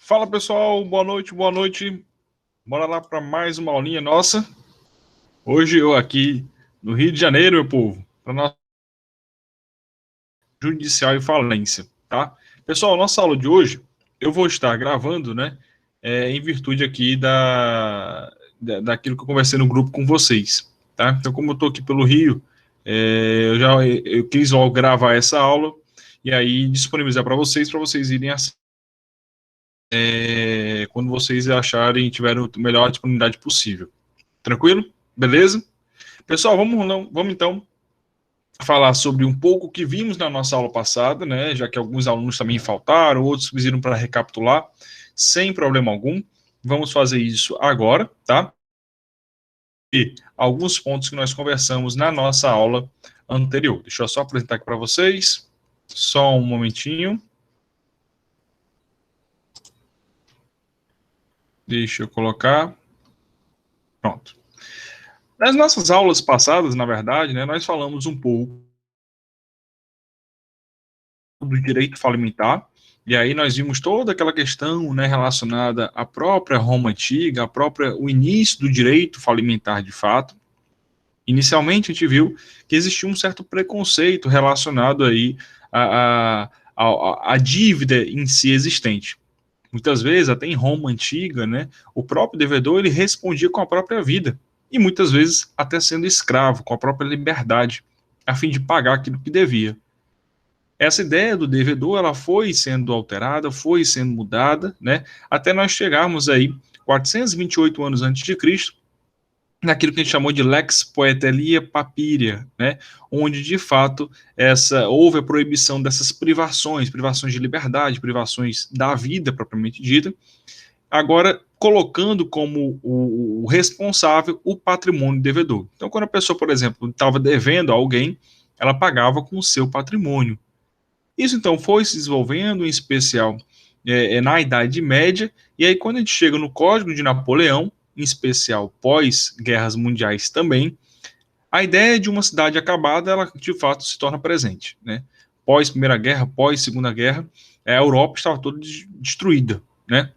Fala pessoal, boa noite, boa noite. Bora lá para mais uma aulinha nossa. Hoje eu aqui no Rio de Janeiro, meu povo, para nossa judicial e falência, tá? Pessoal, nossa aula de hoje eu vou estar gravando, né, em virtude aqui daquilo que eu conversei no grupo com vocês, tá? Então, como eu tô aqui pelo Rio, eu quis logo gravar essa aula e aí disponibilizar para vocês irem assistir. Quando vocês acharem e tiverem a melhor disponibilidade possível. Tranquilo? Beleza? Pessoal, vamos então falar sobre um pouco o que vimos na nossa aula passada, né? Já que alguns alunos também faltaram, outros pediram para recapitular, sem problema algum. Vamos fazer isso agora, tá? E alguns pontos que nós conversamos na nossa aula anterior. Deixa eu só apresentar aqui para vocês. Só um momentinho. Deixa eu colocar. Pronto. Nas nossas aulas passadas, na verdade, né, nós falamos um pouco do direito falimentar, e aí nós vimos toda aquela questão, né, relacionada à própria Roma antiga, o início do direito falimentar de fato. Inicialmente a gente viu que existia um certo preconceito relacionado aí à dívida em si existente. Muitas vezes, até em Roma antiga, né, o próprio devedor ele respondia com a própria vida, e muitas vezes até sendo escravo, com a própria liberdade, a fim de pagar aquilo que devia. Essa ideia do devedor, ela foi sendo alterada, foi sendo mudada, né, até nós chegarmos aí 428 anos antes de Cristo, naquilo que a gente chamou de Lex Poetelia Papiria, né, onde de fato houve a proibição dessas privações de liberdade, privações da vida propriamente dita, agora colocando como o responsável o patrimônio devedor. Então, quando a pessoa, por exemplo, estava devendo a alguém, ela pagava com o seu patrimônio. Isso então foi se desenvolvendo, em especial na Idade Média, e aí quando a gente chega no Código de Napoleão, em especial pós-guerras mundiais também, a ideia de uma cidade acabada, ela de fato se torna presente, né? Pós Primeira Guerra, pós Segunda Guerra, a Europa estava toda destruída, né?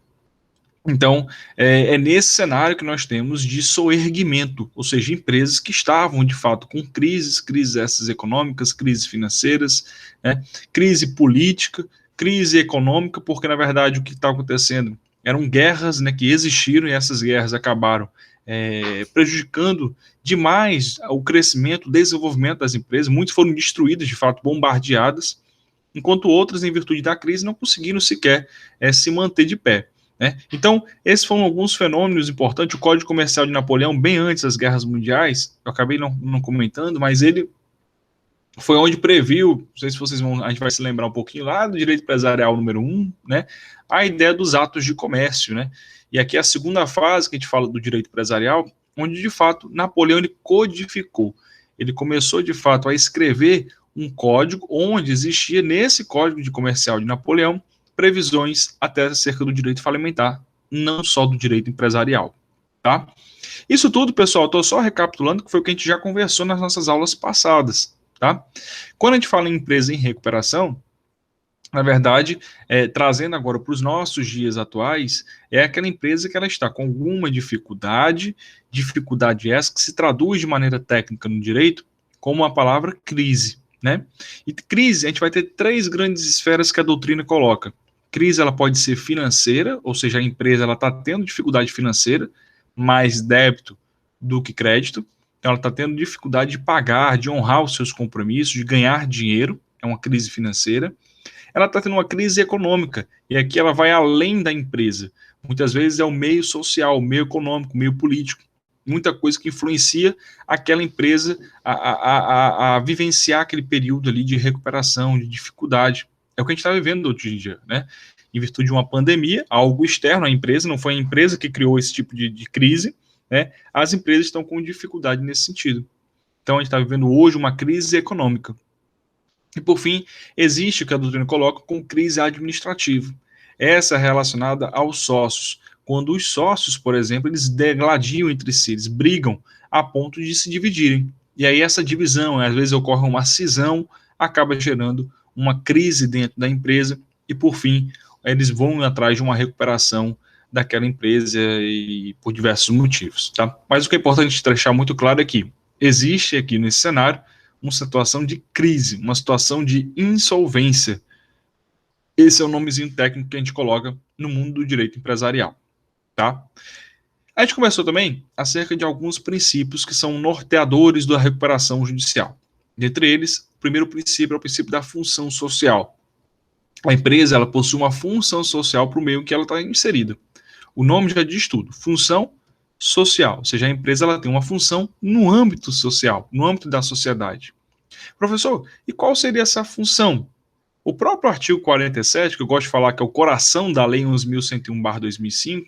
Então, é nesse cenário que nós temos de soerguimento, ou seja, empresas que estavam, de fato, com crises essas econômicas, crises financeiras, né, crise política, crise econômica, porque, na verdade, o que está acontecendo eram guerras, né, que existiram e essas guerras acabaram prejudicando demais o crescimento, o desenvolvimento das empresas. Muitas foram destruídas, de fato, bombardeadas, enquanto outras, em virtude da crise, não conseguiram sequer se manter de pé. Né? Então, esses foram alguns fenômenos importantes. O Código Comercial de Napoleão, bem antes das guerras mundiais, eu acabei não comentando, mas ele foi onde previu, não sei se a gente vai se lembrar um pouquinho lá do direito empresarial número 1, né, a ideia dos atos de comércio, né, e aqui é a segunda fase que a gente fala do direito empresarial, onde de fato Napoleão ele codificou, ele começou de fato a escrever um código onde existia nesse Código de Comercial de Napoleão previsões até acerca do direito falimentar, não só do direito empresarial, tá? Isso tudo, pessoal, estou só recapitulando que foi o que a gente já conversou nas nossas aulas passadas, tá? Quando a gente fala em empresa em recuperação, na verdade, trazendo agora para os nossos dias atuais, é aquela empresa que ela está com alguma dificuldade essa que se traduz de maneira técnica no direito como a palavra crise, né? E crise, a gente vai ter três grandes esferas que a doutrina coloca. Crise, ela pode ser financeira, ou seja, a empresa ela está tendo dificuldade financeira, mais débito do que crédito, então ela está tendo dificuldade de pagar, de honrar os seus compromissos, de ganhar dinheiro, é uma crise financeira. Ela está tendo uma crise econômica, e aqui ela vai além da empresa. Muitas vezes é o meio social, o meio econômico, o meio político. Muita coisa que influencia aquela empresa a vivenciar aquele período ali de recuperação, de dificuldade. É o que a gente está vivendo hoje em dia, né? Em virtude de uma pandemia, algo externo à empresa, não foi a empresa que criou esse tipo de crise, né? As empresas estão com dificuldade nesse sentido. Então, a gente está vivendo hoje uma crise econômica. E, por fim, existe o que a doutrina coloca como crise administrativa. Essa é relacionada aos sócios. Quando os sócios, por exemplo, eles degladiam entre si, eles brigam a ponto de se dividirem. E aí essa divisão, às vezes ocorre uma cisão, acaba gerando uma crise dentro da empresa e, por fim, eles vão atrás de uma recuperação daquela empresa e por diversos motivos, tá? Mas o que é importante deixar muito claro é que existe aqui nesse cenário uma situação de crise, uma situação de insolvência. Esse é o nomezinho técnico que a gente coloca no mundo do direito empresarial, tá? A gente conversou também acerca de alguns princípios que são norteadores da recuperação judicial. Dentre eles, o primeiro princípio é o princípio da função social. A empresa ela possui uma função social para o meio em que ela está inserida. O nome já diz tudo, função social, ou seja, a empresa ela tem uma função no âmbito social, no âmbito da sociedade. Professor, e qual seria essa função? O próprio artigo 47, que eu gosto de falar que é o coração da Lei 11.101/2005,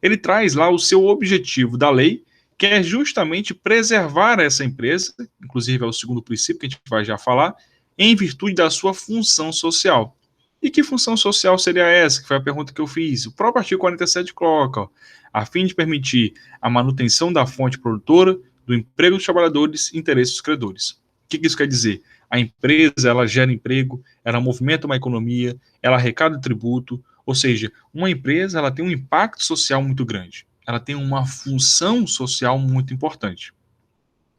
ele traz lá o seu objetivo da lei, que é justamente preservar essa empresa, inclusive é o segundo princípio que a gente vai já falar, em virtude da sua função social. E que função social seria essa? Que foi a pergunta que eu fiz. O próprio artigo 47 coloca, ó, a fim de permitir a manutenção da fonte produtora, do emprego dos trabalhadores e interesses dos credores. O que isso quer dizer? A empresa, ela gera emprego, ela movimenta uma economia, ela arrecada tributo, ou seja, uma empresa ela tem um impacto social muito grande, ela tem uma função social muito importante.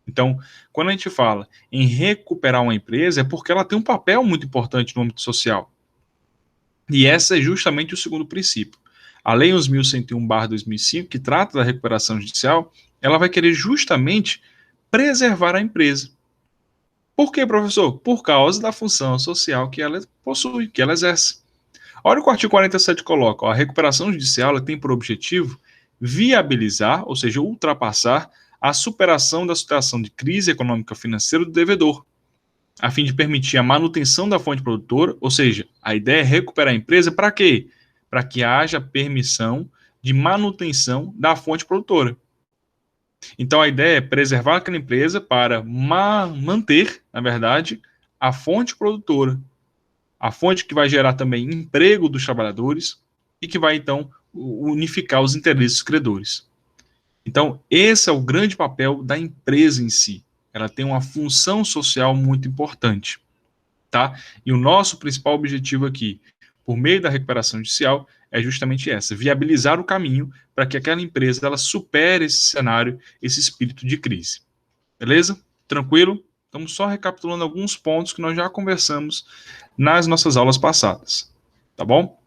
Então, quando a gente fala em recuperar uma empresa, é porque ela tem um papel muito importante no âmbito social. E esse é justamente o segundo princípio. A Lei 11.101/2005, que trata da recuperação judicial, ela vai querer justamente preservar a empresa. Por quê, professor? Por causa da função social que ela possui, que ela exerce. Olha o que o artigo 47 coloca. Ó, a recuperação judicial ela tem por objetivo viabilizar, ou seja, ultrapassar a superação da situação de crise econômica financeira do devedor, a fim de permitir a manutenção da fonte produtora, ou seja, a ideia é recuperar a empresa para quê? Para que haja permissão de manutenção da fonte produtora. Então a ideia é preservar aquela empresa para manter, na verdade, a fonte produtora, a fonte que vai gerar também emprego dos trabalhadores e que vai, então, unificar os interesses dos credores. Então, esse é o grande papel da empresa em si. Ela tem uma função social muito importante, tá? E o nosso principal objetivo aqui, por meio da recuperação judicial, é justamente essa, viabilizar o caminho para que aquela empresa ela supere esse cenário, esse espírito de crise. Beleza? Tranquilo? Estamos só recapitulando alguns pontos que nós já conversamos nas nossas aulas passadas, tá bom?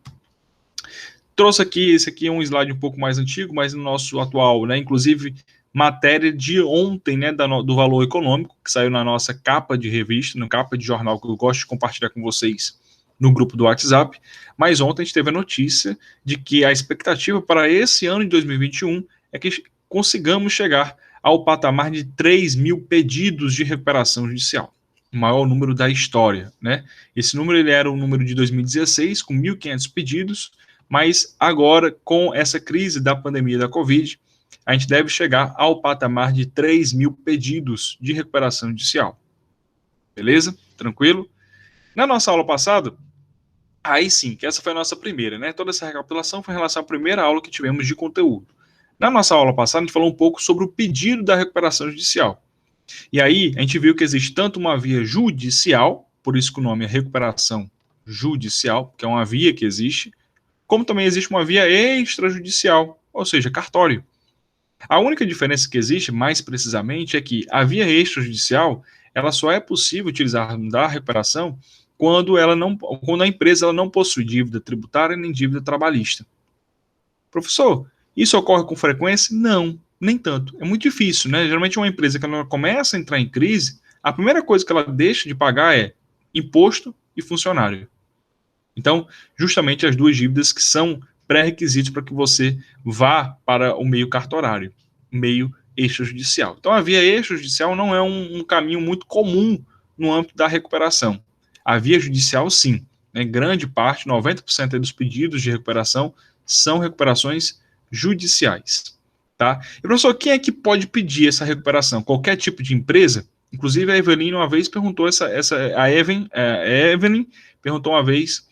Trouxe aqui, esse aqui é um slide um pouco mais antigo, mas no nosso atual, né, inclusive matéria de ontem, né, do Valor Econômico, que saiu na nossa capa de revista, na capa de jornal que eu gosto de compartilhar com vocês no grupo do WhatsApp, mas ontem a gente teve a notícia de que a expectativa para esse ano de 2021 é que consigamos chegar ao patamar de 3.000 pedidos de recuperação judicial, o maior número da história, né? Esse número ele era o número de 2016, com 1.500 pedidos, mas agora, com essa crise da pandemia da Covid, a gente deve chegar ao patamar de 3.000 pedidos de recuperação judicial. Beleza? Tranquilo? Na nossa aula passada, aí sim, que essa foi a nossa primeira, né? Toda essa recapitulação foi em relação à primeira aula que tivemos de conteúdo. Na nossa aula passada, a gente falou um pouco sobre o pedido da recuperação judicial. E aí, a gente viu que existe tanto uma via judicial, por isso que o nome é recuperação judicial, que é uma via que existe, como também existe uma via extrajudicial, ou seja, cartório. A única diferença que existe, mais precisamente, é que a via extrajudicial, ela só é possível utilizar da recuperação quando a empresa ela não possui dívida tributária nem dívida trabalhista. Professor, isso ocorre com frequência? Não, nem tanto. É muito difícil, né? Geralmente uma empresa que ela começa a entrar em crise, a primeira coisa que ela deixa de pagar é imposto e funcionário. Então, justamente as duas dívidas que são pré-requisitos para que você vá para o meio cartorário, meio extrajudicial. Então, a via extrajudicial não é um caminho muito comum no âmbito da recuperação. A via judicial, sim. Né, grande parte, 90% dos pedidos de recuperação são recuperações judiciais. Tá? E, professor, quem é que pode pedir essa recuperação? Qualquer tipo de empresa? Inclusive, a Evelyn uma vez perguntou, a Evelyn perguntou uma vez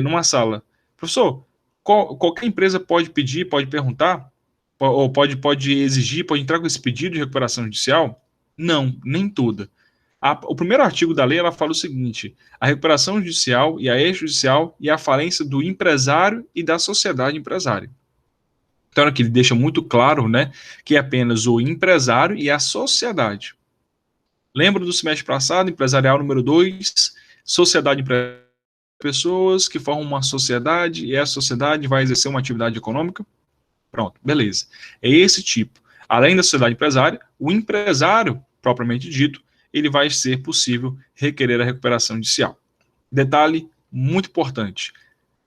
numa sala, professor, qualquer empresa pode pedir, pode perguntar, ou pode exigir, pode entrar com esse pedido de recuperação judicial? Não, nem toda. O primeiro artigo da lei, ela fala o seguinte: a recuperação judicial e a extrajudicial e a falência do empresário e da sociedade empresária. Então, aqui ele deixa muito claro, né, que é apenas o empresário e a sociedade. Lembra do semestre passado, empresarial número 2, sociedade empresarial, pessoas que formam uma sociedade e a sociedade vai exercer uma atividade econômica? Pronto, beleza. É esse tipo. Além da sociedade empresária, o empresário, propriamente dito, ele vai ser possível requerer a recuperação judicial. Detalhe muito importante: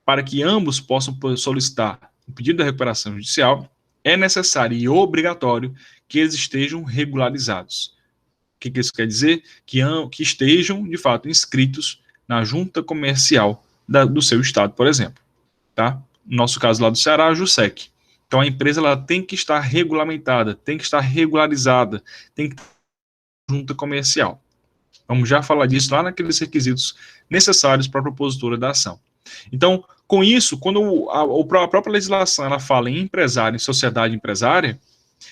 para que ambos possam solicitar o pedido da recuperação judicial, é necessário e obrigatório que eles estejam regularizados. O que isso quer dizer? Que estejam, de fato, inscritos na junta comercial do seu estado, por exemplo. Tá? No nosso caso lá do Ceará, a JUSEC. Então a empresa ela tem que estar regulamentada, tem que estar regularizada, tem que ter junta comercial. Vamos já falar disso lá naqueles requisitos necessários para a propositura da ação. Então, com isso, quando a própria legislação ela fala em empresário, em sociedade empresária,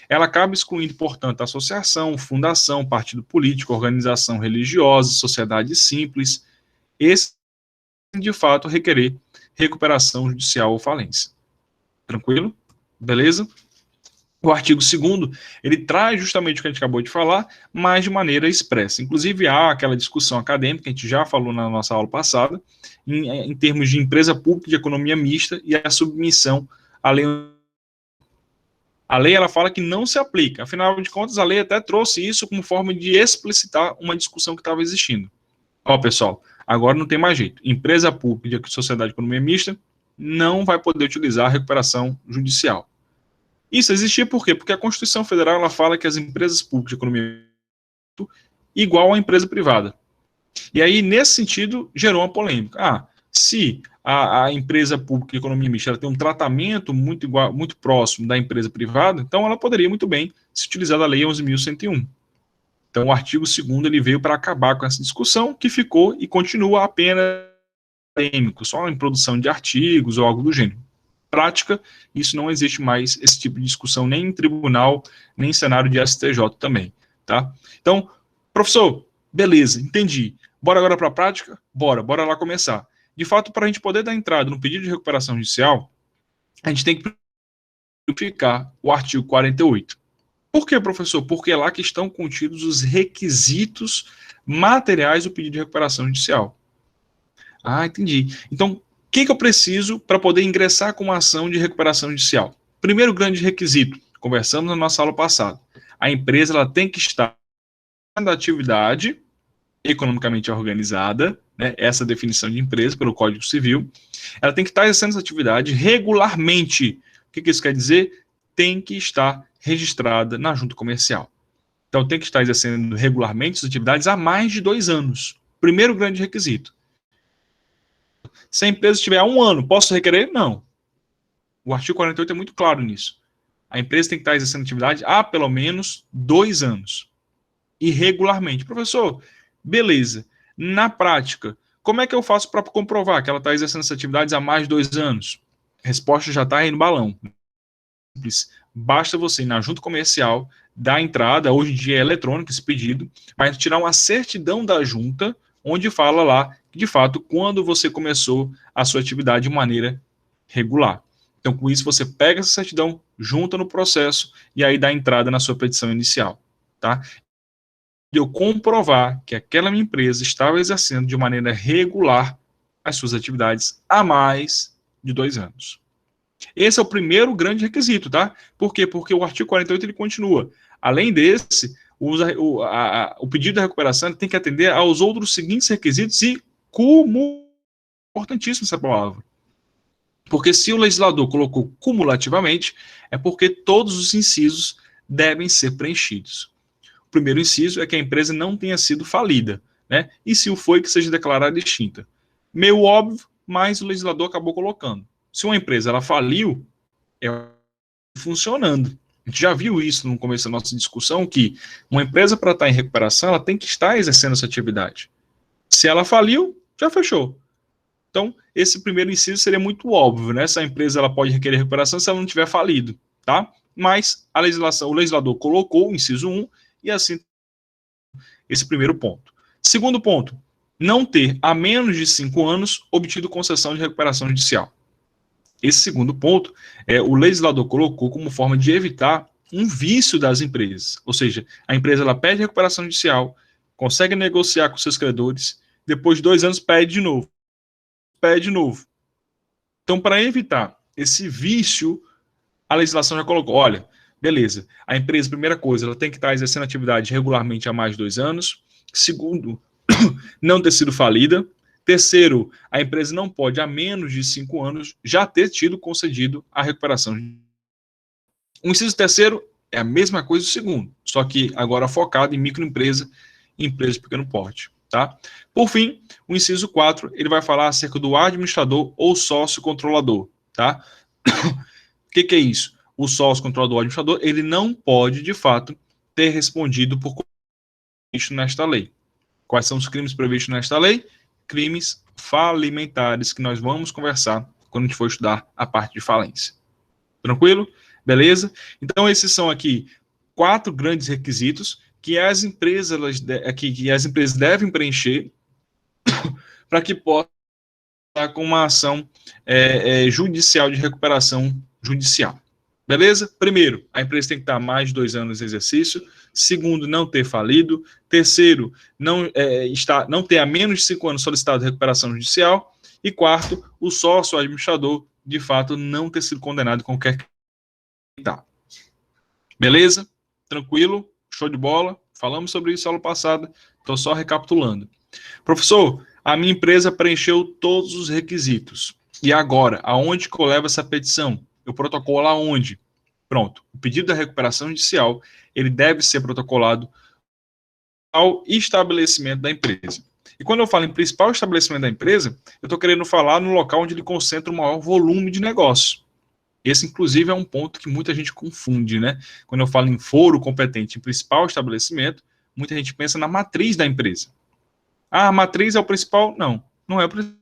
ela acaba excluindo, portanto, associação, fundação, partido político, organização religiosa, sociedade simples, esse, de fato, requerer recuperação judicial ou falência. Tranquilo? Beleza? O artigo 2º, ele traz justamente o que a gente acabou de falar, mas de maneira expressa. Inclusive, há aquela discussão acadêmica, a gente já falou na nossa aula passada, em termos de empresa pública de economia mista e a submissão à lei. A lei, ela fala que não se aplica. Afinal de contas, a lei até trouxe isso como forma de explicitar uma discussão que estava existindo. Ó, pessoal, agora não tem mais jeito. Empresa pública de sociedade de economia mista não vai poder utilizar a recuperação judicial. Isso existia por quê? Porque a Constituição Federal ela fala que as empresas públicas de economia igual à empresa privada. E aí, nesse sentido, gerou uma polêmica. Se a empresa pública de economia mista ela tem um tratamento muito próximo da empresa privada, então ela poderia muito bem se utilizar da Lei 11.101. Então, o artigo 2º ele veio para acabar com essa discussão, que ficou e continua apenas acadêmico, só em produção de artigos ou algo do gênero. Prática, isso não existe mais, esse tipo de discussão, nem em tribunal, nem em cenário de STJ também, tá? Então, professor, beleza, entendi. Bora agora para a prática? Bora lá começar. De fato, para a gente poder dar entrada no pedido de recuperação judicial, a gente tem que verificar o artigo 48. Por quê, professor? Porque é lá que estão contidos os requisitos materiais do pedido de recuperação judicial. Entendi. Então, o que eu preciso para poder ingressar com uma ação de recuperação judicial? Primeiro grande requisito, conversamos na nossa aula passada, a empresa ela tem que estar na atividade economicamente organizada, né, essa definição de empresa pelo Código Civil, ela tem que estar exercendo essa atividade regularmente. O que isso quer dizer? Tem que estar registrada na junta comercial. Então, tem que estar exercendo regularmente suas atividades há mais de 2 anos. Primeiro grande requisito. Se a empresa estiver há 1 ano, posso requerer? Não. O artigo 48 é muito claro nisso. A empresa tem que estar exercendo atividade há pelo menos 2 anos. E regularmente. Professor, beleza. Na prática, como é que eu faço para comprovar que ela está exercendo essas atividades há mais de 2 anos? A resposta já está aí no balão. Basta você ir na junta comercial, dar entrada, hoje em dia é eletrônico esse pedido, mas tirar uma certidão da junta, onde fala lá, de fato, quando você começou a sua atividade de maneira regular. Então, com isso, você pega essa certidão, junta no processo e aí dá entrada na sua petição inicial, tá? Eu comprovar que aquela minha empresa estava exercendo de maneira regular as suas atividades há mais de 2 anos. Esse é o primeiro grande requisito, tá? Por quê? Porque o artigo 48 ele continua. Além desse, o pedido da recuperação tem que atender aos outros seguintes requisitos e importantíssimo essa palavra. Porque se o legislador colocou cumulativamente, é porque todos os incisos devem ser preenchidos. O primeiro inciso é que a empresa não tenha sido falida, né? E se o foi, que seja declarada extinta. Meio óbvio, mas o legislador acabou colocando. Se uma empresa ela faliu, é funcionando. A gente já viu isso no começo da nossa discussão, que uma empresa, para estar em recuperação, ela tem que estar exercendo essa atividade. Se ela faliu, já fechou. Então, esse primeiro inciso seria muito óbvio, né? Essa empresa ela pode requerer recuperação se ela não tiver falido, tá? Mas o legislador colocou o inciso 1 e assim Esse primeiro ponto. Segundo ponto, não ter, há menos de 5 anos, obtido concessão de recuperação judicial. Esse segundo ponto, o legislador colocou como forma de evitar um vício das empresas. Ou seja, a empresa ela pede recuperação judicial, consegue negociar com seus credores, depois de 2 anos pede de novo. Pede de novo. Então, para evitar esse vício, a legislação já colocou, olha, beleza, a empresa, primeira coisa, ela tem que estar exercendo atividade regularmente há mais de 2 anos. Segundo, não ter sido falida. Terceiro, a empresa não pode, há menos de 5 anos, já ter tido concedido a recuperação. O inciso terceiro é a mesma coisa do segundo, só que agora focado em microempresa e empresa de pequeno porte. Tá? Por fim, o inciso 4, ele vai falar acerca do administrador ou sócio controlador. Tá? O que é isso? O sócio controlador ou administrador, ele não pode, de fato, ter respondido por previsto nesta lei. Quais são os crimes previstos nesta lei? Crimes falimentares, que nós vamos conversar quando a gente for estudar a parte de falência. Tranquilo? Beleza? Então, esses são aqui 4 grandes requisitos que as empresas devem preencher para que possam estar com uma ação judicial de recuperação judicial. Beleza? Primeiro, a empresa tem que estar mais de 2 anos em exercício. Segundo, não ter falido. Terceiro, não ter há menos de 5 anos solicitado recuperação judicial. E quarto, o sócio ou administrador, de fato, não ter sido condenado em qualquer crime. Beleza? Tranquilo? Show de bola? Falamos sobre isso na aula passada. Estou só recapitulando. Professor, a minha empresa preencheu todos os requisitos. E agora, aonde que eu levo essa petição? Eu protocolo aonde? Pronto. O pedido da recuperação judicial, ele deve ser protocolado ao estabelecimento da empresa. E quando eu falo em principal estabelecimento da empresa, eu estou querendo falar no local onde ele concentra o maior volume de negócio. Esse, inclusive, é um ponto que muita gente confunde, né? Quando eu falo em foro competente em principal estabelecimento, muita gente pensa na matriz da empresa. Ah, a matriz é o principal? Não, não é o principal.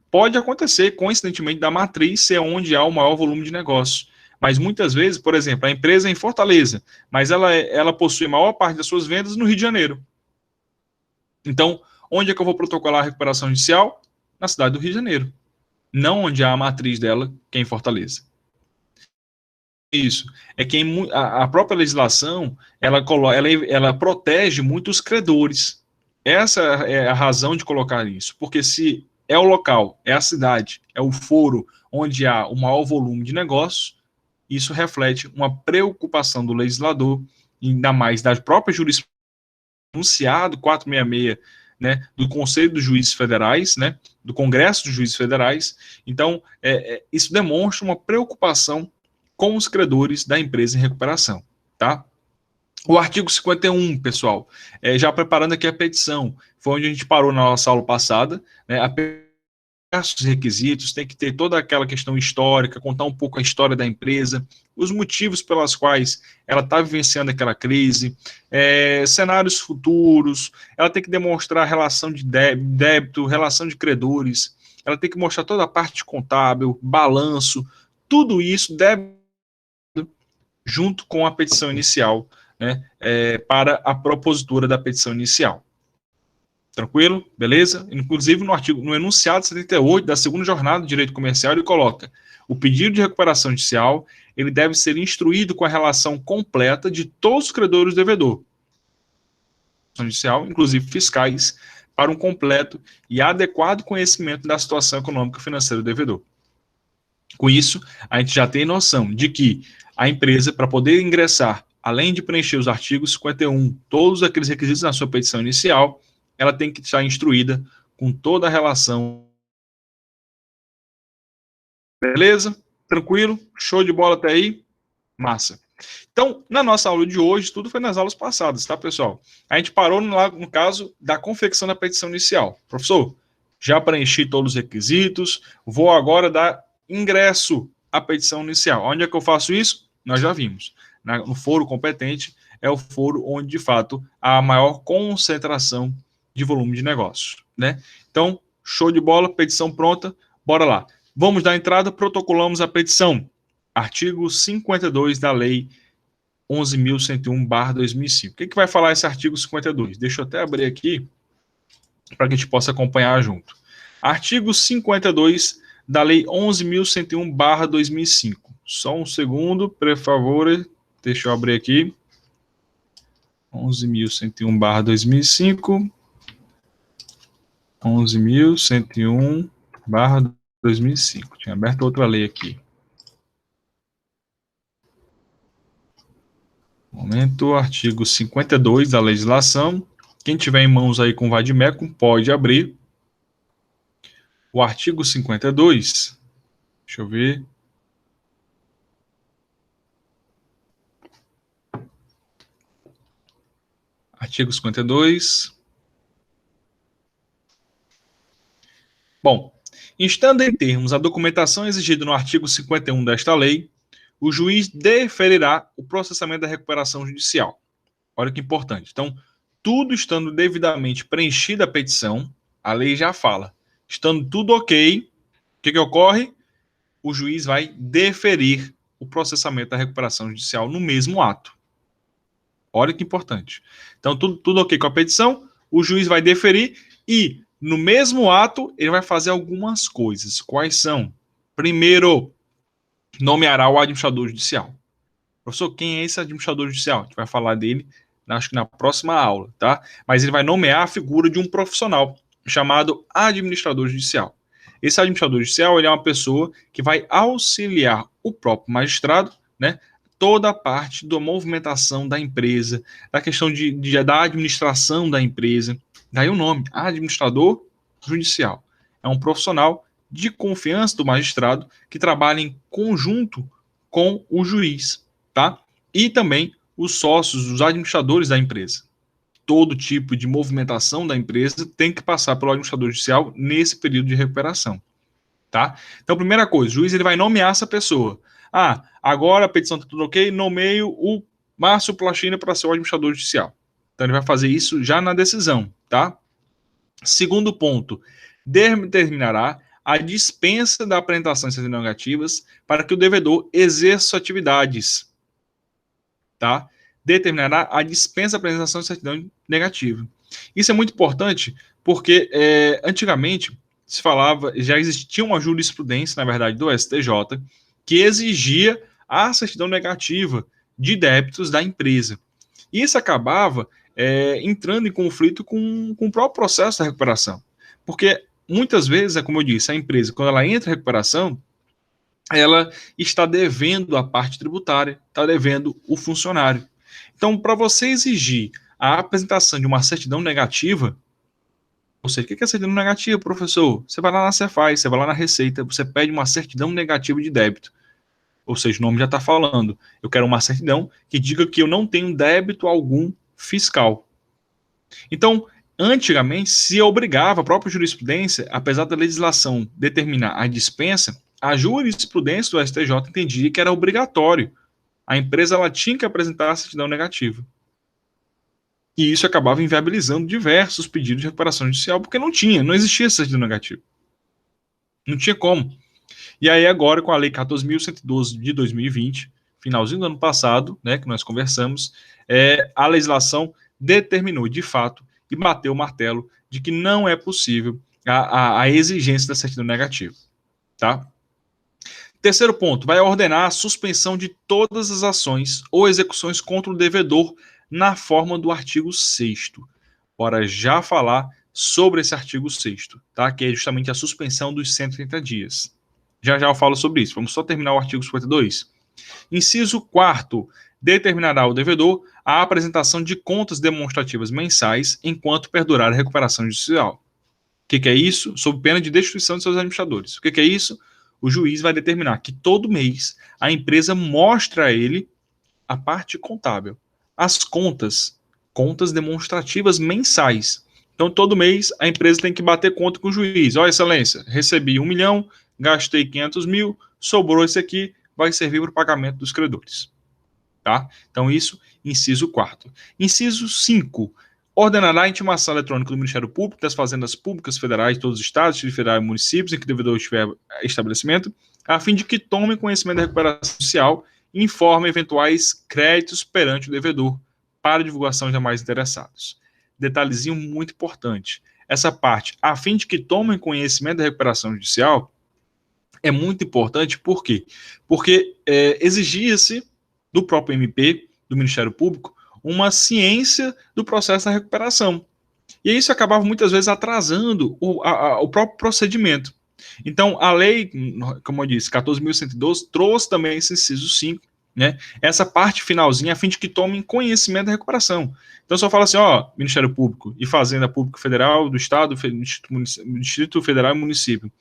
Pode acontecer, coincidentemente, da matriz ser onde há o maior volume de negócio. Mas muitas vezes, por exemplo, a empresa é em Fortaleza, mas ela possui a maior parte das suas vendas no Rio de Janeiro. Então, onde é que eu vou protocolar a recuperação judicial? Na cidade do Rio de Janeiro. Não onde há a matriz dela, que é em Fortaleza. Isso. É que a própria legislação, ela protege muito os credores. Essa é a razão de colocar isso. Porque se é o local, é a cidade, é o foro onde há o maior volume de negócios, isso reflete uma preocupação do legislador, ainda mais da própria jurisprudência, enunciado 466, né, do Conselho dos Juízes Federais, né, do Congresso dos Juízes Federais. Então, isso demonstra uma preocupação com os credores da empresa em recuperação, tá? O artigo 51, pessoal, já preparando aqui a petição, foi onde a gente parou na nossa aula passada, né, os requisitos, tem que ter toda aquela questão histórica, contar um pouco a história da empresa, os motivos pelas quais ela está vivenciando aquela crise, cenários futuros, ela tem que demonstrar relação de débito, relação de credores, ela tem que mostrar toda a parte contábil, balanço, tudo isso deve junto com a petição inicial, né, para a propositura da petição inicial. Tranquilo? Beleza? Inclusive, no enunciado 78 da segunda jornada de direito comercial, ele coloca: o pedido de recuperação judicial, ele deve ser instruído com a relação completa de todos os credores do devedor, judicial, inclusive fiscais, para um completo e adequado conhecimento da situação econômica e financeira do devedor. Com isso, a gente já tem noção de que a empresa, para poder ingressar, além de preencher os artigos 51, todos aqueles requisitos na sua petição inicial, ela tem que estar instruída com toda a relação. Beleza? Tranquilo? Show de bola até aí? Massa. Então, na nossa aula de hoje, tudo foi nas aulas passadas, tá, pessoal? A gente parou no caso da confecção da petição inicial. Professor, já preenchi todos os requisitos, vou agora dar ingresso à petição inicial. Onde é que eu faço isso? Nós já vimos. No foro competente, é o foro onde, de fato, há a maior concentração de volume de negócio, né? Então, show de bola, petição pronta, bora lá. Vamos dar entrada, protocolamos a petição. Artigo 52 da Lei 11.101/2005. O que vai falar esse artigo 52? Deixa eu até abrir aqui para que a gente possa acompanhar junto. Artigo 52 da Lei 11.101/2005. Só um segundo, por favor. Deixa eu abrir aqui. 11.101/2005. 11.101/2005. Tinha aberto outra lei aqui. Momento, artigo 52 da legislação. Quem tiver em mãos aí com o Vademecum pode abrir. O artigo 52, deixa eu ver. Artigo 52. Bom, instando em termos a documentação exigida no artigo 51 desta lei, o juiz deferirá o processamento da recuperação judicial. Olha que importante. Então, tudo estando devidamente preenchida a petição, a lei já fala. Estando tudo ok, o que ocorre? O juiz vai deferir o processamento da recuperação judicial no mesmo ato. Olha que importante. Então, tudo ok com a petição, o juiz vai deferir e, no mesmo ato, ele vai fazer algumas coisas. Quais são? Primeiro, nomeará o administrador judicial. Professor, quem é esse administrador judicial? A gente vai falar dele, acho que na próxima aula, tá? Mas ele vai nomear a figura de um profissional chamado administrador judicial. Esse administrador judicial, ele é uma pessoa que vai auxiliar o próprio magistrado, né? Toda a parte da movimentação da empresa, da questão da administração da empresa. Daí o nome, administrador judicial. É um profissional de confiança do magistrado que trabalha em conjunto com o juiz, tá? E também os sócios, os administradores da empresa. Todo tipo de movimentação da empresa tem que passar pelo administrador judicial nesse período de recuperação, tá? Então, primeira coisa, o juiz ele vai nomear essa pessoa. Agora a petição está tudo ok, nomeio o Márcio Plachina para ser o administrador judicial. Então, ele vai fazer isso já na decisão, tá? Segundo ponto, determinará a dispensa da apresentação de certidões negativas para que o devedor exerça atividades, tá? Determinará a dispensa da apresentação de certidão negativa. Isso é muito importante porque antigamente se falava, já existia uma jurisprudência, na verdade, do STJ, que exigia a certidão negativa de débitos da empresa. E isso acabava entrando em conflito com o próprio processo da recuperação. Porque muitas vezes, como eu disse, a empresa, quando ela entra em recuperação, ela está devendo a parte tributária, está devendo o funcionário. Então, para você exigir a apresentação de uma certidão negativa, ou seja, o que é certidão negativa, professor? Você vai lá na Cefaz, você vai lá na Receita, você pede uma certidão negativa de débito. Ou seja, o nome já está falando. Eu quero uma certidão que diga que eu não tenho débito algum fiscal. Então, antigamente, se obrigava a própria jurisprudência, apesar da legislação determinar a dispensa, a jurisprudência do STJ entendia que era obrigatório. A empresa ela tinha que apresentar a certidão negativa. E isso acabava inviabilizando diversos pedidos de recuperação judicial, porque não existia certidão negativa. Não tinha como. E aí agora, com a Lei 14.112 de 2020, finalzinho do ano passado, né, que nós conversamos, a legislação determinou, de fato, e bateu o martelo de que não é possível a exigência da certidão negativa. Tá? Terceiro ponto, vai ordenar a suspensão de todas as ações ou execuções contra o devedor na forma do artigo 6º. Bora já falar sobre esse artigo 6º, tá? Que é justamente a suspensão dos 130 dias. Já eu falo sobre isso. Vamos só terminar o artigo 52. Inciso 4º, determinará ao devedor a apresentação de contas demonstrativas mensais enquanto perdurar a recuperação judicial. O que é isso? Sob pena de destituição de seus administradores. O que é isso? O juiz vai determinar que todo mês a empresa mostra a ele a parte contábil, as contas demonstrativas mensais. Então, todo mês a empresa tem que bater conta com o juiz. Ó, excelência, recebi 1 milhão, gastei 500 mil, sobrou esse aqui, vai servir para o pagamento dos credores. Tá? Então, isso, inciso 4º. Inciso 5, ordenará a intimação eletrônica do Ministério Público, das Fazendas Públicas Federais de todos os estados, Distrito Federal e municípios em que o devedor estiver estabelecimento, a fim de que tomem conhecimento da recuperação judicial informa eventuais créditos perante o devedor para divulgação aos demais interessados. Detalhezinho muito importante. Essa parte, a fim de que tomem conhecimento da recuperação judicial, é muito importante, por quê? Porque exigia-se do próprio MP, do Ministério Público, uma ciência do processo da recuperação. E isso acabava muitas vezes atrasando o próprio procedimento. Então, a lei, como eu disse, 14.112, trouxe também esse inciso 5, né, essa parte finalzinha, a fim de que tomem conhecimento da recuperação. Então, só fala assim, ó, Ministério Público e Fazenda Pública Federal, do Estado, Distrito Federal e Município,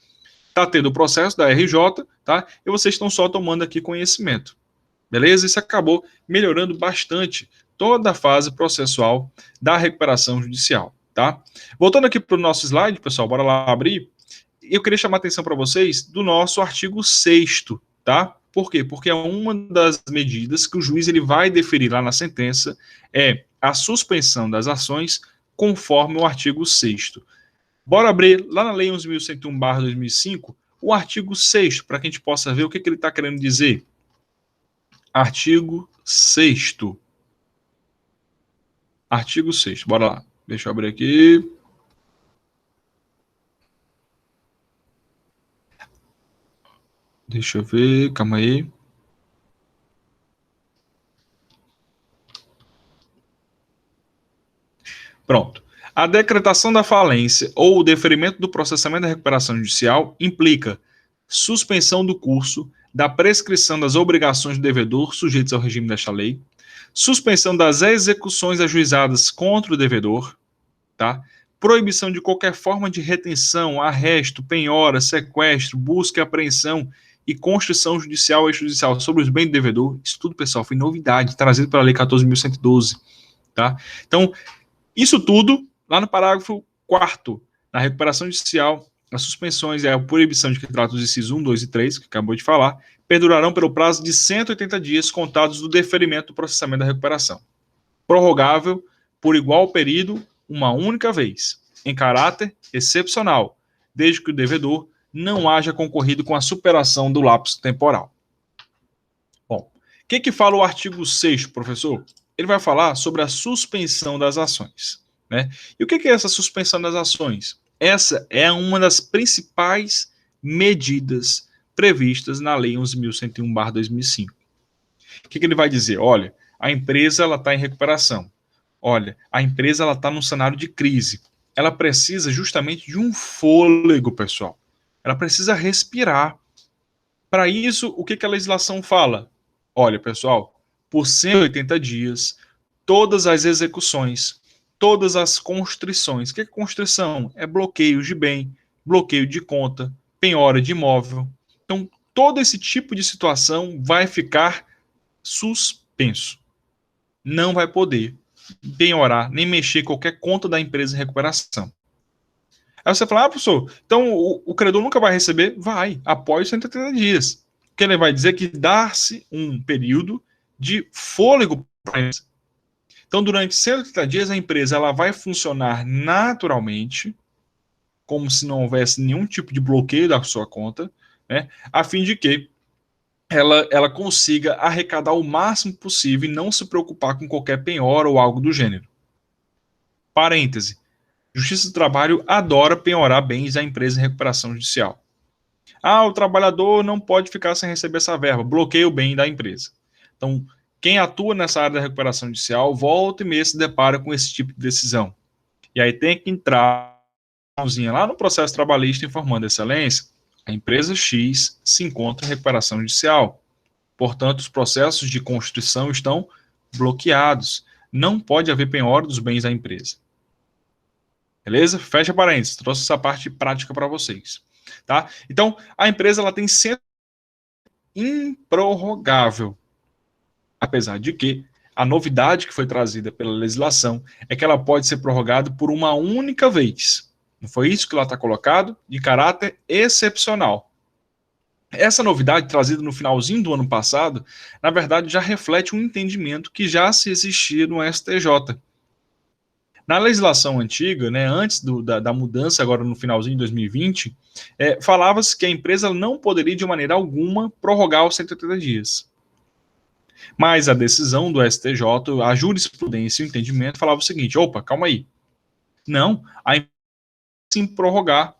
está tendo o processo da RJ, tá? E vocês estão só tomando aqui conhecimento. Beleza? Isso acabou melhorando bastante toda a fase processual da recuperação judicial, tá? Voltando aqui para o nosso slide, pessoal, bora lá abrir. Eu queria chamar a atenção para vocês do nosso artigo 6º, tá? Por quê? Porque é uma das medidas que o juiz ele vai deferir lá na sentença é a suspensão das ações conforme o artigo 6º. Bora abrir lá na Lei 11.101/2005 o artigo 6º, para que a gente possa ver o que ele está querendo dizer. Artigo 6º. Artigo 6º, bora lá. Deixa eu abrir aqui. Deixa eu ver, calma aí. Pronto. A decretação da falência ou o deferimento do processamento da recuperação judicial implica suspensão do curso, da prescrição das obrigações do devedor sujeitos ao regime desta lei, suspensão das execuções ajuizadas contra o devedor, tá? Proibição de qualquer forma de retenção, arresto, penhora, sequestro, busca e apreensão e constrição judicial ou extrajudicial sobre os bens do devedor. Isso tudo, pessoal, foi novidade, trazido pela Lei 14.112, tá? Então, isso tudo, lá no parágrafo 4º, na recuperação judicial, as suspensões e a proibição de que trata os incisos 1, 2 e 3, que acabou de falar, perdurarão pelo prazo de 180 dias contados do deferimento do processamento da recuperação. Prorrogável por igual período, uma única vez, em caráter excepcional, desde que o devedor não haja concorrido com a superação do lapso temporal. Bom, o que fala o artigo 6º, professor? Ele vai falar sobre a suspensão das ações, né? E o que é essa suspensão das ações? Essa é uma das principais medidas previstas na Lei 11.101/2005. O que ele vai dizer? Olha, a empresa está em recuperação. Olha, a empresa está num cenário de crise. Ela precisa justamente de um fôlego, pessoal. Ela precisa respirar. Para isso, o que a legislação fala? Olha, pessoal, por 180 dias, todas as execuções, todas as constrições. O que é constrição? É bloqueio de bem, bloqueio de conta, penhora de imóvel. Então, todo esse tipo de situação vai ficar suspenso. Não vai poder penhorar, nem mexer qualquer conta da empresa em recuperação. Aí você fala, professor, então o credor nunca vai receber? Vai, após 180 dias. O que ele vai dizer é que dar-se um período de fôlego para a empresa. Então, durante 180 dias, a empresa ela vai funcionar naturalmente, como se não houvesse nenhum tipo de bloqueio da sua conta, né, a fim de que ela consiga arrecadar o máximo possível e não se preocupar com qualquer penhora ou algo do gênero. Parêntese. Justiça do Trabalho adora penhorar bens da empresa em recuperação judicial. Ah, o trabalhador não pode ficar sem receber essa verba, bloqueia o bem da empresa. Então, quem atua nessa área da recuperação judicial, volta e meia se depara com esse tipo de decisão. E aí tem que entrar lá no processo trabalhista informando a excelência, a empresa X se encontra em recuperação judicial. Portanto, os processos de constituição estão bloqueados. Não pode haver penhora dos bens da empresa. Beleza? Fecha parênteses. Trouxe essa parte prática para vocês. Tá? Então, a empresa ela tem sempre improrrogável. Apesar de que a novidade que foi trazida pela legislação é que ela pode ser prorrogada por uma única vez. Não foi isso que lá está colocado? De caráter excepcional. Essa novidade, trazida no finalzinho do ano passado, na verdade já reflete um entendimento que já se existia no STJ. Na legislação antiga, né, antes da mudança, agora no finalzinho de 2020, falava-se que a empresa não poderia, de maneira alguma, prorrogar os 180 dias. Mas a decisão do STJ, a jurisprudência e o entendimento falava o seguinte: opa, calma aí. Não, a empresa sim prorrogar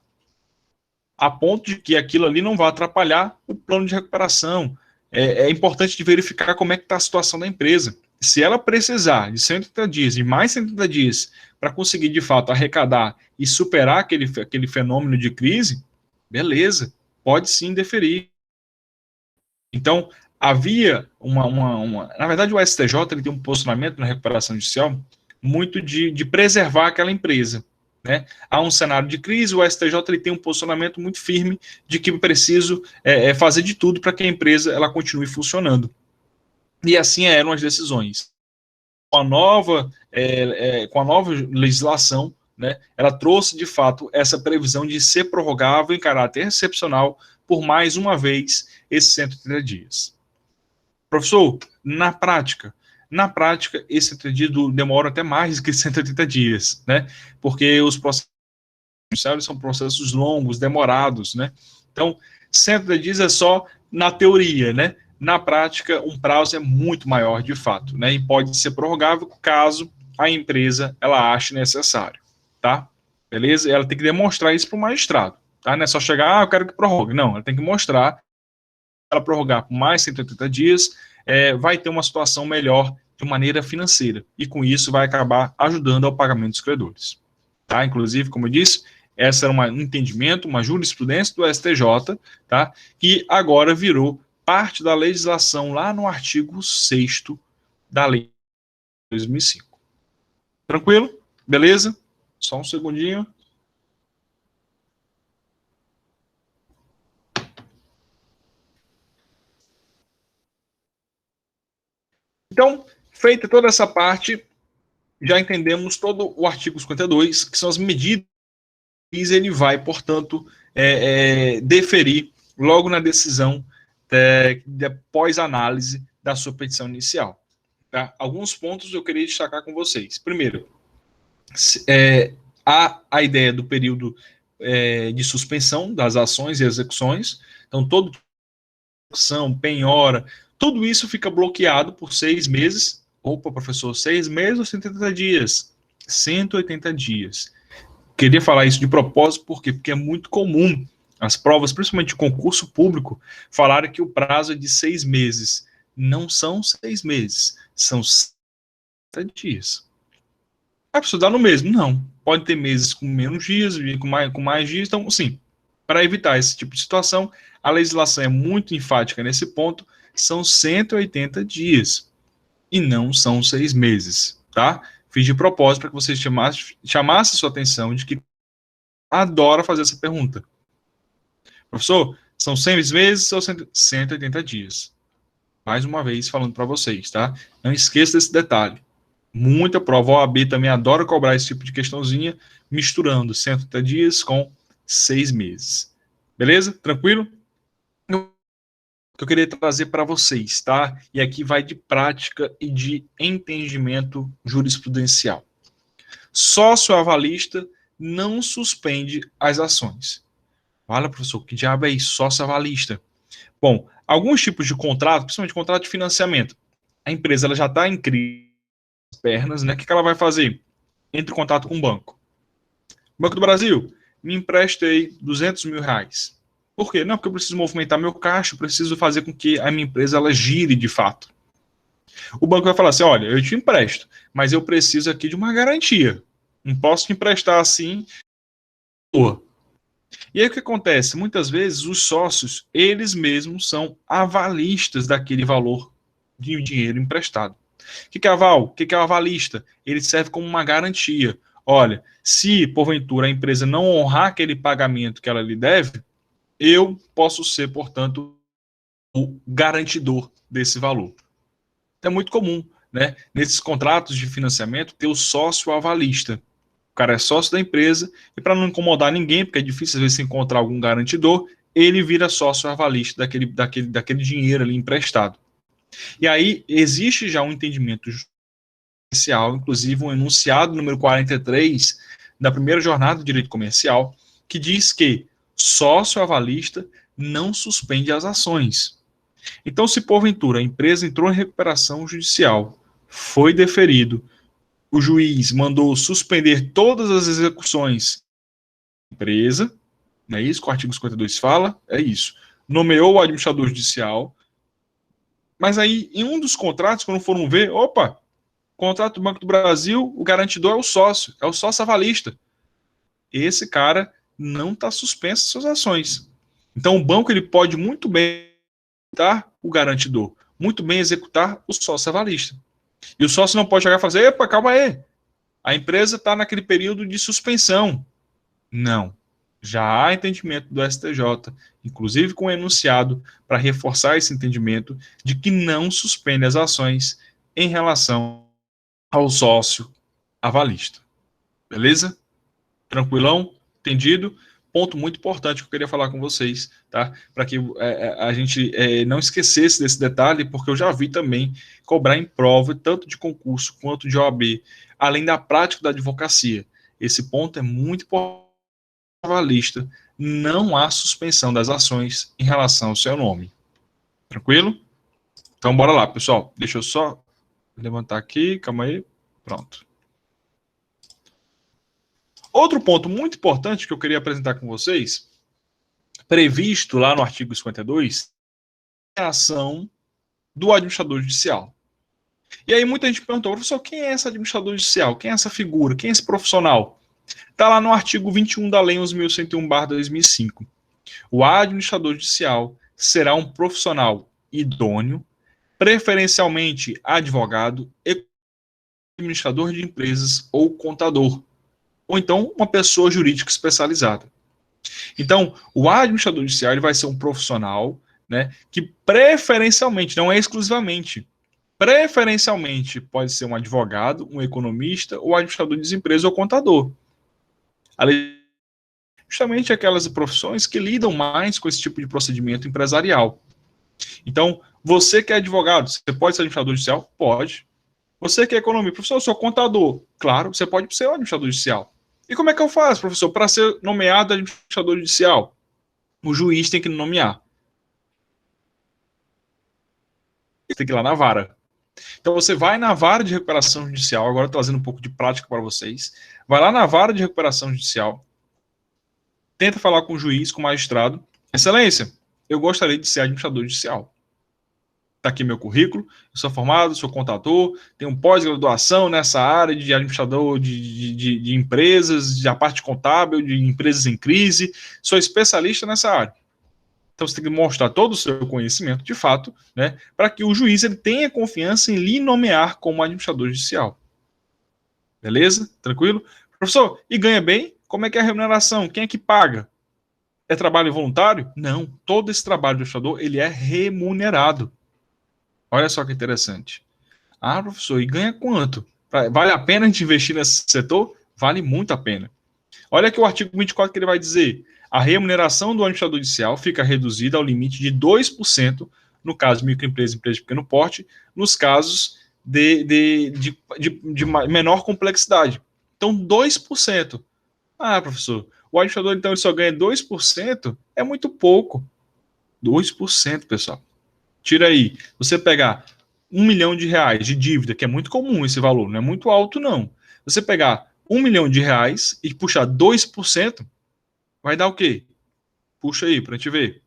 a ponto de que aquilo ali não vai atrapalhar o plano de recuperação. É importante de verificar como é que está a situação da empresa. Se ela precisar de 180 dias, de mais 180 dias, para conseguir, de fato, arrecadar e superar aquele fenômeno de crise, beleza, pode sim deferir. Então, havia na verdade, o STJ ele tem um posicionamento na recuperação judicial muito de preservar aquela empresa. Né? Há um cenário de crise, o STJ ele tem um posicionamento muito firme de que é preciso fazer de tudo para que a empresa ela continue funcionando. E assim eram as decisões. Com a nova legislação, né, ela trouxe, de fato, essa previsão de ser prorrogável em caráter excepcional por mais uma vez esses 130 dias. Professor, na prática, esse 130 dias demora até mais que 180 dias, né? Porque os processos são processos longos, demorados, né? Então, 180 dias é só na teoria, né? Na prática, um prazo é muito maior, de fato, né? E pode ser prorrogável caso a empresa ela ache necessário, tá? Beleza? Ela tem que demonstrar isso para o magistrado, tá? Não é só chegar, eu quero que prorrogue. Não, ela tem que mostrar ela prorrogar por mais 180 dias, vai ter uma situação melhor de maneira financeira. E com isso vai acabar ajudando ao pagamento dos credores. Tá? Inclusive, como eu disse, essa era um entendimento, uma jurisprudência do STJ, tá? Que agora virou parte da legislação lá no artigo 6º da lei de 2005. Tranquilo? Beleza? Só um segundinho. Então, feita toda essa parte, já entendemos todo o artigo 52, que são as medidas que ele vai, portanto, deferir logo na decisão após análise da sua petição inicial. Tá? Alguns pontos eu queria destacar com vocês. Primeiro, há a ideia do período de suspensão das ações e execuções. Então, toda execução, penhora, tudo isso fica bloqueado por 6 meses. Opa, professor, 6 meses ou 180 dias? 180 dias. Queria falar isso de propósito, por quê? Porque é muito comum as provas, principalmente de concurso público, falarem que o prazo é de 6 meses. Não são 6 meses, são 70 dias. Vai estudar no mesmo? Não. Pode ter meses com menos dias, com mais dias. Então, sim, para evitar esse tipo de situação, a legislação é muito enfática nesse ponto, são 180 dias e não são 6 meses, tá? Fiz de propósito para que você chamasse sua atenção de que adora fazer essa pergunta. Professor, são 6 meses ou 180 dias? Mais uma vez falando para vocês, tá? Não esqueça desse detalhe. Muita prova, a OAB também adora cobrar esse tipo de questãozinha, misturando 180 dias com 6 meses. Beleza? Tranquilo? Que eu queria trazer para vocês, tá? E aqui vai de prática e de entendimento jurisprudencial. Sócio avalista não suspende as ações. Fala, professor, que diabo é isso? Sócio avalista. Bom, alguns tipos de contrato, principalmente contrato de financiamento, a empresa ela já está em crise pernas, né? O que ela vai fazer? Entre em contato com o banco. Banco do Brasil, me empreste aí 200 mil reais. Por quê? Não, porque eu preciso movimentar meu caixa, eu preciso fazer com que a minha empresa ela gire de fato. O banco vai falar assim, olha, eu te empresto, mas eu preciso aqui de uma garantia. Não posso te emprestar assim. E aí o que acontece? Muitas vezes os sócios, eles mesmos são avalistas daquele valor de dinheiro emprestado. O que é aval? O que é o avalista? Ele serve como uma garantia. Olha, se porventura a empresa não honrar aquele pagamento que ela lhe deve, eu posso ser, portanto, o garantidor desse valor. É muito comum, né? Nesses contratos de financiamento, ter o sócio avalista. O cara é sócio da empresa e para não incomodar ninguém, porque é difícil às vezes encontrar algum garantidor, ele vira sócio avalista daquele dinheiro ali emprestado. E aí existe já um entendimento judicial, inclusive um enunciado número 43 da primeira jornada do direito comercial, que diz que sócio avalista não suspende as ações. Então, se porventura a empresa entrou em recuperação judicial, foi deferido, o juiz mandou suspender todas as execuções da empresa, não é isso que o artigo 52 fala? É isso. Nomeou o administrador judicial, mas aí, em um dos contratos, quando foram ver, opa, contrato do Banco do Brasil, o garantidor é o sócio avalista. Esse cara não está suspenso as suas ações. Então, o banco ele pode muito bem executar o garantidor, muito bem executar o sócio avalista. E o sócio não pode chegar e fazer, epa, calma aí, a empresa está naquele período de suspensão. Não. Já há entendimento do STJ, inclusive com o enunciado, para reforçar esse entendimento de que não suspende as ações em relação ao sócio avalista. Beleza? Tranquilão? Entendido? Ponto muito importante que eu queria falar com vocês, tá? Para que a gente não esquecesse desse detalhe, porque eu já vi também cobrar em prova, tanto de concurso quanto de OAB, além da prática da advocacia. Esse ponto é muito importante. Avalista, não há suspensão das ações em relação ao seu nome. Tranquilo? Então, bora lá, pessoal. Deixa eu só levantar aqui, calma aí. Pronto. Outro ponto muito importante que eu queria apresentar com vocês, previsto lá no artigo 52, é a ação do administrador judicial. E aí muita gente perguntou, professor, quem é esse administrador judicial? Quem é essa figura? Quem é esse profissional? Está lá no artigo 21 da Lei 11.101/2005. O administrador judicial será um profissional idôneo, preferencialmente advogado, administrador de empresas ou contador, ou então uma pessoa jurídica especializada. Então, o administrador judicial ele vai ser um profissional, né, que preferencialmente, não é exclusivamente, preferencialmente pode ser um advogado, um economista, ou administrador de empresas ou contador. Justamente aquelas profissões que lidam mais com esse tipo de procedimento empresarial. Então, você que é advogado, você pode ser administrador judicial? Pode. Você que é economista, professor, eu sou contador. Claro, você pode ser administrador judicial. E como é que eu faço, professor, para ser nomeado administrador judicial? O juiz tem que nomear. Ele tem que ir lá na vara. Então você vai na vara de recuperação judicial, agora trazendo um pouco de prática para vocês. Vai lá na vara de recuperação judicial, tenta falar com o juiz, com o magistrado. Excelência, eu gostaria de ser administrador judicial. Está aqui meu currículo, eu sou formado, sou contador, tenho pós-graduação nessa área de administrador de empresas, da parte contábil, de empresas em crise, sou especialista nessa área. Então você tem que mostrar todo o seu conhecimento, de fato, né, para que o juiz ele tenha confiança em lhe nomear como administrador judicial. Beleza? Tranquilo? Professor, e ganha bem? Como é que é a remuneração? Quem é que paga? É trabalho voluntário? Não. Todo esse trabalho do administrador, ele é remunerado. Olha só que interessante. Ah, professor, e ganha quanto? Vale a pena a gente investir nesse setor? Vale muito a pena. Olha aqui o artigo 24 que ele vai dizer. A remuneração do administrador judicial fica reduzida ao limite de 2% no caso de microempresa e empresa de pequeno porte, nos casos de menor complexidade. Então, 2%. Ah, professor, o administrador então ele só ganha 2%? É muito pouco. 2%, pessoal. Tira aí, você pegar R$1 milhão de dívida, que é muito comum esse valor, não é muito alto não. Você pegar R$1 milhão e puxar 2%, vai dar o quê? Puxa aí, pra gente ver.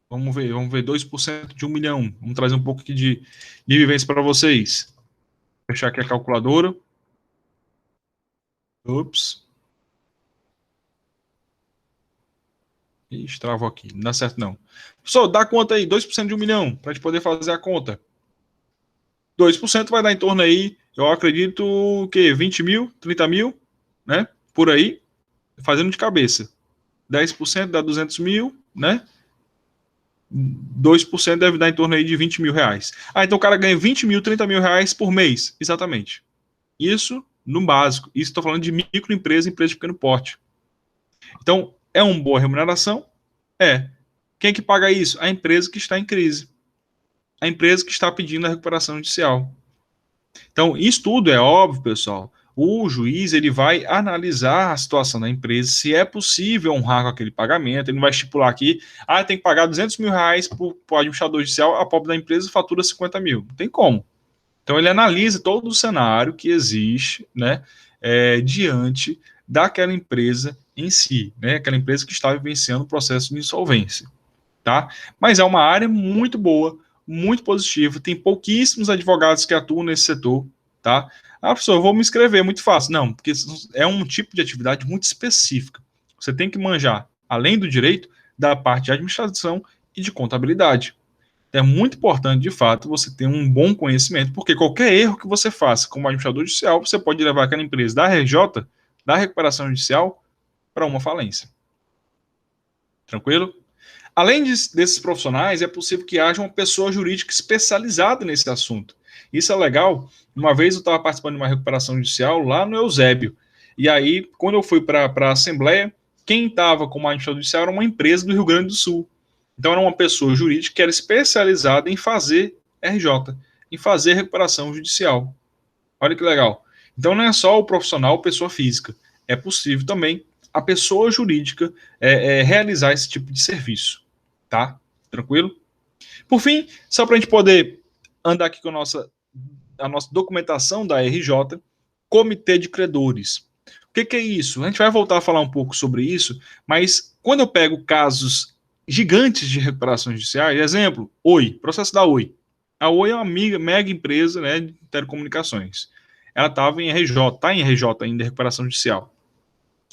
Vamos ver 2% de 1 milhão. Vamos trazer um pouco aqui de vivência para vocês. Vou fechar aqui a calculadora. Ups. Ixi, travou aqui. Não dá certo, não. Só dá conta aí, 2% de 1 milhão, para a gente poder fazer a conta. 2% vai dar em torno aí, eu acredito, o quê? 20 mil, 30 mil, né? Por aí, fazendo de cabeça. 10% dá 200 mil, né? 2% deve dar em torno aí de 20 mil reais. Ah, então o cara ganha 20 mil, 30 mil reais por mês. Exatamente. Isso no básico. Isso estou falando de microempresa, empresa de pequeno porte. Então, é uma boa remuneração? É. Quem é que paga isso? A empresa que está em crise. A empresa que está pedindo a recuperação judicial. Então, isso tudo é óbvio, pessoal. o juiz ele vai analisar a situação da empresa, se é possível honrar com aquele pagamento. Ele não vai estipular aqui, tem que pagar R$200 mil para o administrador judicial, a pobre da empresa fatura 50 mil. Não tem como. Então ele analisa todo o cenário que existe, né, diante daquela empresa em si, né, aquela empresa que está vivenciando o processo de insolvência, tá? Mas é uma área muito boa, muito positiva, tem pouquíssimos advogados que atuam nesse setor, tá? Professor, eu vou me inscrever, é muito fácil. Não, porque é um tipo de atividade muito específica. Você tem que manjar, além do direito, da parte de administração e de contabilidade. É muito importante, de fato, você ter um bom conhecimento, porque qualquer erro que você faça como administrador judicial, você pode levar aquela empresa da RJ, da recuperação judicial, para uma falência. Tranquilo? Além desses profissionais, é possível que haja uma pessoa jurídica especializada nesse assunto. Isso é legal. Uma vez eu estava participando de uma recuperação judicial lá no Eusébio. E aí, quando eu fui para a Assembleia, quem estava como administrador judicial era uma empresa do Rio Grande do Sul. Então, era uma pessoa jurídica que era especializada em fazer RJ, em fazer recuperação judicial. Olha que legal. Então, não é só o profissional, pessoa física. É possível também a pessoa jurídica realizar esse tipo de serviço. Tá? Tranquilo? Por fim, só para a gente poder andar aqui com a nossa documentação da RJ, Comitê de Credores. O que é isso? A gente vai voltar a falar um pouco sobre isso, mas quando eu pego casos gigantes de recuperações judiciais, exemplo, Oi, processo da Oi. A Oi é uma mega empresa, né, de telecomunicações. Ela estava em RJ, está em RJ ainda, recuperação judicial.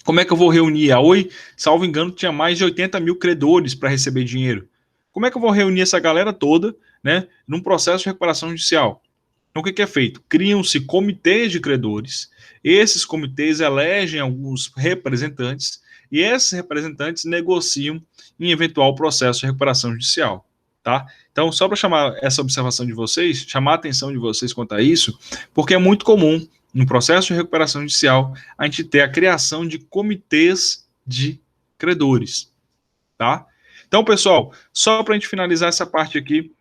Como é que eu vou reunir? A Oi, salvo engano, tinha mais de 80 mil credores para receber dinheiro. Como é que eu vou reunir essa galera toda, né, num processo de recuperação judicial? Então, o que é feito? Criam-se comitês de credores, esses comitês elegem alguns representantes, e esses representantes negociam em eventual processo de recuperação judicial. Tá? Então, só para chamar essa observação de vocês, chamar a atenção de vocês quanto a isso, porque é muito comum, no processo de recuperação judicial, a gente ter a criação de comitês de credores. Tá? Então, pessoal, só para a gente finalizar essa parte aqui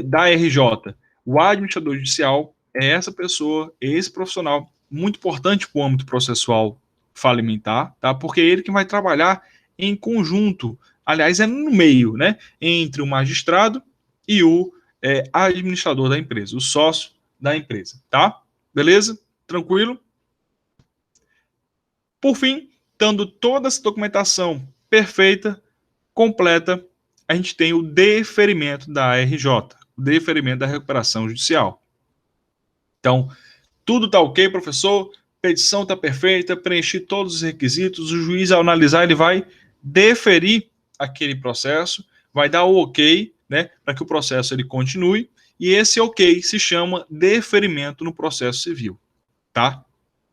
da RJ, o administrador judicial é essa pessoa, esse profissional, muito importante para o âmbito processual falimentar, tá? Porque é ele que vai trabalhar em conjunto, aliás, é no meio, né? Entre o magistrado e o administrador da empresa, o sócio da empresa, tá? Beleza? Tranquilo? Por fim, dando toda essa documentação perfeita, completa, a gente tem o deferimento da RJ, o deferimento da recuperação judicial. Então, tudo está ok, professor, petição está perfeita, preenchi todos os requisitos, o juiz, ao analisar, ele vai deferir aquele processo, vai dar o ok, né, para que o processo ele continue, e esse ok se chama deferimento no processo civil, tá?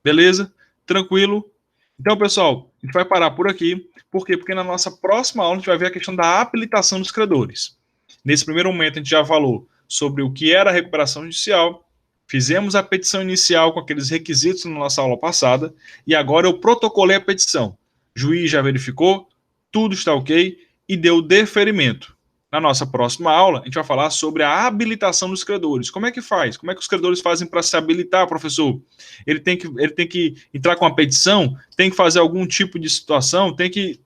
Beleza? Tranquilo? Então, pessoal, a gente vai parar por aqui. Por quê? Porque na nossa próxima aula a gente vai ver a questão da habilitação dos credores. Nesse primeiro momento, a gente já falou sobre o que era a recuperação judicial, fizemos a petição inicial com aqueles requisitos na nossa aula passada, e agora eu protocolei a petição. O juiz já verificou, tudo está ok, e deu deferimento. Na nossa próxima aula, a gente vai falar sobre a habilitação dos credores. Como é que faz? Como é que os credores fazem para se habilitar, professor? Ele tem que entrar com uma petição? Tem que fazer algum tipo de situação? Tem que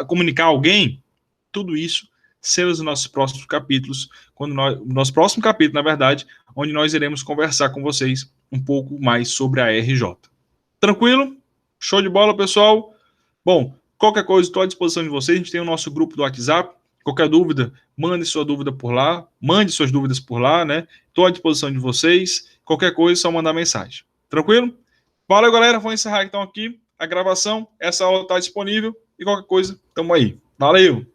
comunicar alguém? Tudo isso será os nossos próximos capítulos, o nosso próximo capítulo, na verdade, onde nós iremos conversar com vocês um pouco mais sobre a RJ. Tranquilo? Show de bola, pessoal? Bom, qualquer coisa, estou à disposição de vocês. A gente tem o nosso grupo do WhatsApp. Qualquer dúvida, mande sua dúvida por lá, mande suas dúvidas por lá, né? Estou à disposição de vocês. Qualquer coisa, é só mandar mensagem. Tranquilo? Valeu, galera. Vou encerrar então aqui a gravação. Essa aula está disponível e qualquer coisa, tamo aí. Valeu!